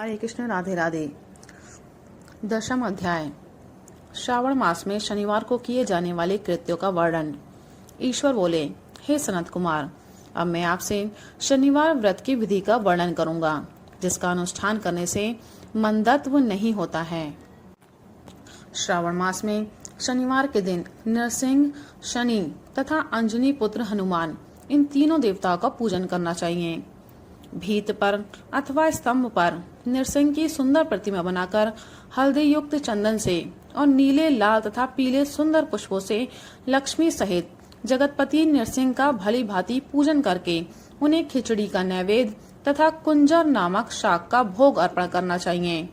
हरे कृष्ण, राधे राधे। 10वां अध्याय। श्रावण मास में शनिवार को किए जाने वाले कृत्यों का वर्णन। ईश्वर बोले, हे सनत कुमार, अब मैं आपसे शनिवार व्रत की विधि का वर्णन करूंगा, जिसका अनुष्ठान करने से मंदत्व नहीं होता है। श्रावण मास में शनिवार के दिन नरसिंह, शनि तथा अंजनी पुत्र हनुमान, इन तीनों देवताओं का पूजन करना चाहिए। भीत पर अथवा स्तंभ पर नरसिंह की सुंदर प्रतिमा बनाकर हल्दी युक्त चंदन से और नीले, लाल तथा पीले सुंदर पुष्पों से लक्ष्मी सहित जगतपति नरसिंह का भली भांति पूजन करके उन्हें खिचड़ी का नैवेद्य तथा कुंजर नामक शाक का भोग अर्पण करना चाहिए।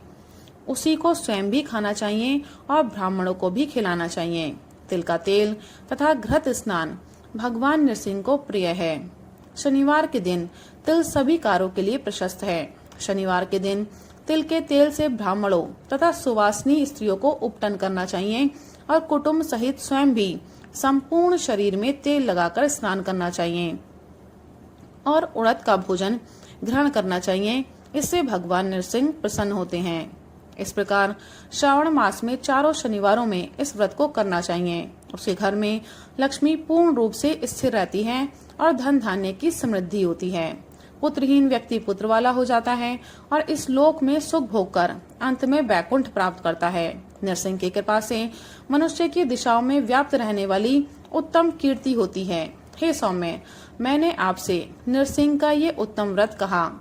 उसी को स्वयं भी खाना चाहिए और ब्राह्मणों को भी खिलाना चाहिए। तिल का तेल तथा घृत स्नान भगवान नरसिंह को प्रिय है। शनिवार के दिन तिल सभी कार्यों के लिए प्रशस्त है। शनिवार के दिन तिल के तेल से ब्राह्मणों तथा सुवासिनी स्त्रियों को उपटन करना चाहिए और कुटुंब सहित स्वयं भी संपूर्ण शरीर में तेल लगाकर स्नान करना चाहिए और उड़द का भोजन ग्रहण करना चाहिए। इससे भगवान नरसिंह प्रसन्न होते हैं। इस प्रकार श्रावण मास में चारों शनिवारों में इस व्रत को करना चाहिए। उसके घर में लक्ष्मी पूर्ण रूप से स्थिर रहती है और धन धान्य की समृद्धि होती है। पुत्रहीन व्यक्ति पुत्र वाला हो जाता है और इस लोक में सुख भोग कर अंत में वैकुंठ प्राप्त करता है। नरसिंह की कृपा से मनुष्य की दिशाओं में व्याप्त रहने वाली उत्तम कीर्ति होती है। हे सौम्य, मैंने आपसे नरसिंह का ये उत्तम व्रत कहा।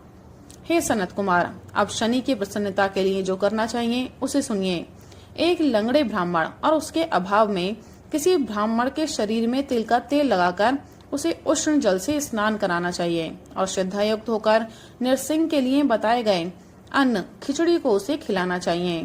हे सनत कुमार, अब शनि की प्रसन्नता के लिए जो करना चाहिए उसे सुनिए। एक लंगड़े ब्राह्मण और उसके अभाव में किसी ब्राह्मण के शरीर में तिल का तेल लगाकर उसे उष्ण जल से स्नान कराना चाहिए और श्रद्धा युक्त होकर नरसिंह के लिए बताए गए अन्न खिचड़ी को उसे खिलाना चाहिए।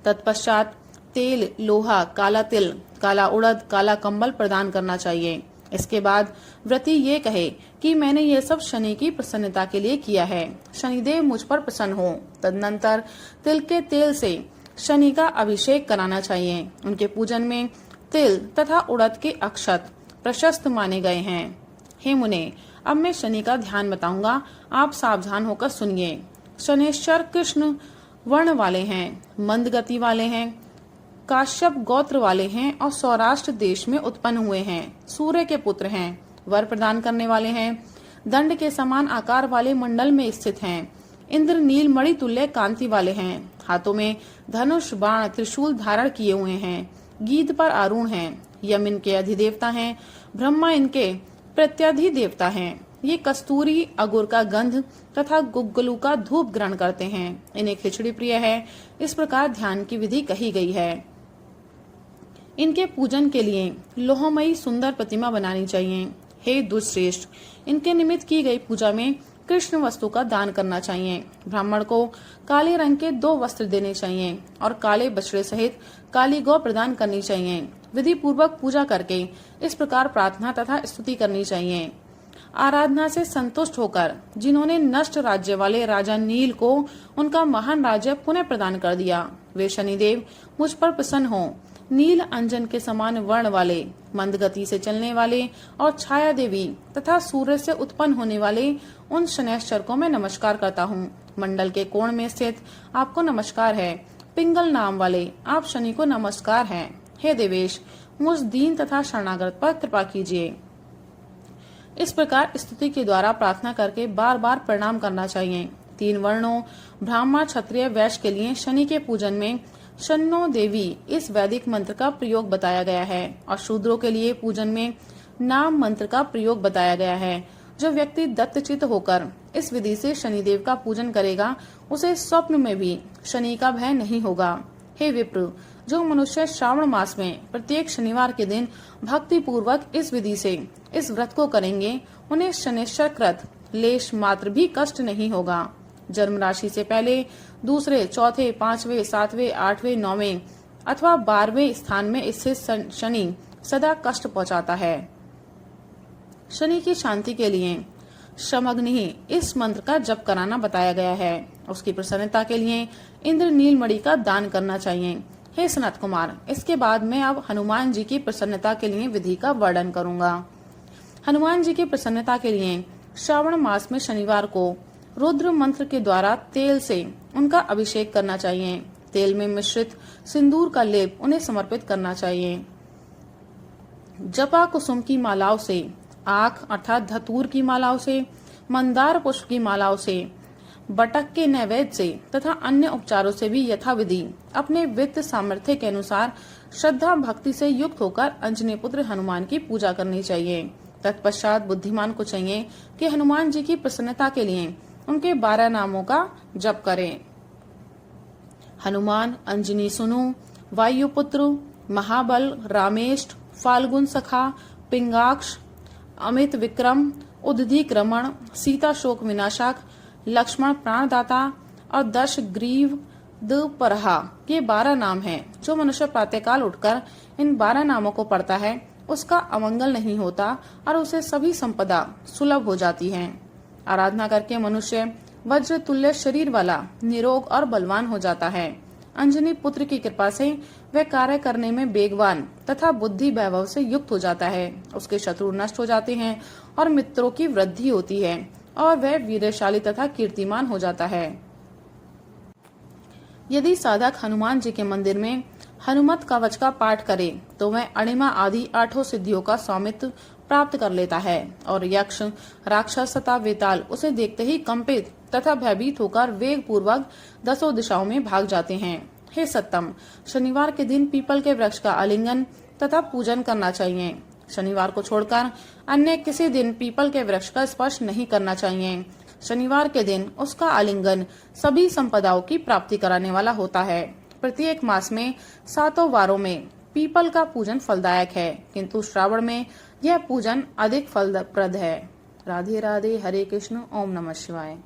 तत्पश्चात तेल, लोहा, काला तिल, काला उड़द, काला कंबल प्रदान करना चाहिए। इसके बाद व्रती ये कहे कि मैंने ये सब शनि की प्रसन्नता के लिए किया है, शनिदेव मुझ पर प्रसन्न हो। तदनंतर तिल के तेल से शनि का अभिषेक कराना चाहिए। उनके पूजन में तिल तथा उड़द के अक्षत प्रशस्त माने गए हैं। हे मुने, अब मैं शनि का ध्यान बताऊंगा, आप सावधान होकर सुनिए। शनेश्वर कृष्ण वर्ण वाले हैं, मंद गति वाले हैं, काश्यप गोत्र वाले हैं और सौराष्ट्र देश में उत्पन्न हुए हैं। सूर्य के पुत्र हैं, वर प्रदान करने वाले हैं, दंड के समान आकार वाले मंडल में स्थित हैं। इंद्र नील मणि तुल्य कांति वाले हैं। हाथों में धनुष, बाण, त्रिशूल धारण किए हुए हैं। गीध पर आरूढ़ हैं। यम इनके अधिदेवता हैं। ब्रह्मा इनके प्रत्यधिदेवता हैं। ये कस्तूरी, अगुर का गंध तथा गुग्गलू का धूप ग्रहण करते हैं। इन्हें खिचड़ी प्रिय है। इस प्रकार ध्यान की विधि कही गई है। इनके पूजन के लिए लोहमयी सुंदर प्रतिमा बनानी चाहिए। हे दुष्श्रेष्ठ, इनके निमित्त की गई पूजा में कृष्ण वस्तु का दान करना चाहिए। ब्राह्मण को काले रंग के 2 वस्त्र देने चाहिए और काले बछड़े सहित काली गौ प्रदान करनी चाहिए। विधि पूर्वक पूजा करके इस प्रकार प्रार्थना तथा स्तुति करनी चाहिए। आराधना से संतुष्ट होकर जिन्होंने नष्ट राज्य वाले राजा नील को उनका महान राज्य पुनः प्रदान कर दिया, वे शनिदेव मुझ पर प्रसन्न हो। नील अंजन के समान वर्ण वाले, मंद गति से चलने वाले और छाया देवी तथा सूर्य से उत्पन्न होने वाले उन शनैश्चर को मैं नमस्कार करता हूँ। मंडल के कोण में स्थित आपको नमस्कार है। पिंगल नाम वाले आप शनि को नमस्कार हैं। हे देवेश, मुझ दीन तथा शरणागत पर कृपा कीजिए। इस प्रकार स्तुति के द्वारा प्रार्थना करके बार बार प्रणाम करना चाहिए। 3 वर्णों ब्राह्मण, क्षत्रिय, वैश्य के लिए शनि के पूजन में शन्नो देवी इस वैदिक मंत्र का प्रयोग बताया गया है और शूद्रों के लिए पूजन में नाम मंत्र का प्रयोग बताया गया है। जो व्यक्ति दत्तचित्त होकर इस विधि से शनिदेव का पूजन करेगा, उसे स्वप्न में भी शनि का भय नहीं होगा। हे विप्र, जो मनुष्य श्रावण मास में प्रत्येक शनिवार के दिन भक्ति पूर्वक इस विधि से इस व्रत को करेंगे, उन्हें शनिश्चर कृत लेश मात्र भी कष्ट नहीं होगा। जन्म राशि से पहले दूसरे, चौथे, 5वें, 7वें, 8वें, 9वें अथवा 12वें स्थान में स्थित शनि सदा कष्ट पहुंचाता है। शनि की शांति के लिए शमग्नि इस मंत्र का जप कराना बताया गया है। उसकी प्रसन्नता के लिए इंद्र नील मणि का दान करना चाहिए। हे सनत कुमार, इसके बाद मैं अब हनुमान जी की प्रसन्नता के लिए विधि का वर्णन करूंगा। हनुमान जी की प्रसन्नता के लिए श्रावण मास में शनिवार को रुद्र मंत्र के द्वारा तेल से उनका अभिषेक करना चाहिए। तेल में मिश्रित सिंदूर का लेप उन्हें समर्पित करना चाहिए। जपा कुसुम की मालाओं से, आख अर्थात धतूर की मालाओं से, मंदार पुष्प की मालाओं से, बटक के नैवेद्य से तथा अन्य उपचारों से भी यथाविधि अपने वित्त सामर्थ्य के अनुसार श्रद्धा भक्ति से युक्त होकर अंजनी पुत्र हनुमान की पूजा करनी चाहिए। तत्पश्चात बुद्धिमान को चाहिए कि हनुमान जी की प्रसन्नता के लिए उनके 12 नामों का जप करें। हनुमान, अंजनी सुनु, वायुपुत्र, महाबल, रामेष्ट, फाल्गुन सखा, पिंगाक्ष, अमित विक्रम, उद्धिक रमण, सीता शोक विनाशक, लक्ष्मण प्राणदाता और दश ग्रीव दपरहा के 12 नाम हैं। जो मनुष्य प्रातःकाल उठकर इन 12 नामों को पढ़ता है उसका अमंगल नहीं होता और उसे सभी संपदा सुलभ हो जाती है। आराधना करके मनुष्य वज्र तुल्य शरीर वाला, निरोग और बलवान हो जाता है। अंजनी पुत्र की कृपा से वह कार्य करने में वेगवान तथा बुद्धि वैभव से युक्त हो जाता है। उसके शत्रु नष्ट हो जाते हैं और मित्रों की वृद्धि होती है और वह वीरशाली तथा कीर्तिमान हो जाता है। यदि साधक हनुमान जी के मंदिर में हनुमत कवच का पाठ करे तो वह अणिमा आदि 8 सिद्धियों का स्वामित्व प्राप्त कर लेता है और यक्ष, राक्षस तथा वेताल उसे देखते ही कंपित तथा भयभीत होकर वेग पूर्वक 10 दिशाओं में भाग जाते हैं। हे सत्तम, शनिवार के दिन पीपल के वृक्ष का आलिंगन तथा पूजन करना चाहिए। शनिवार को छोड़कर अन्य किसी दिन पीपल के वृक्ष का स्पर्श नहीं करना चाहिए। शनिवार के दिन उसका आलिंगन सभी संपदाओं की प्राप्ति कराने वाला होता है। प्रत्येक मास में 7 वारों में पीपल का पूजन फलदायक है, किंतु श्रावण में यह पूजन अधिक फलप्रद है। राधे राधे, हरे कृष्ण, ओम नमः शिवाय।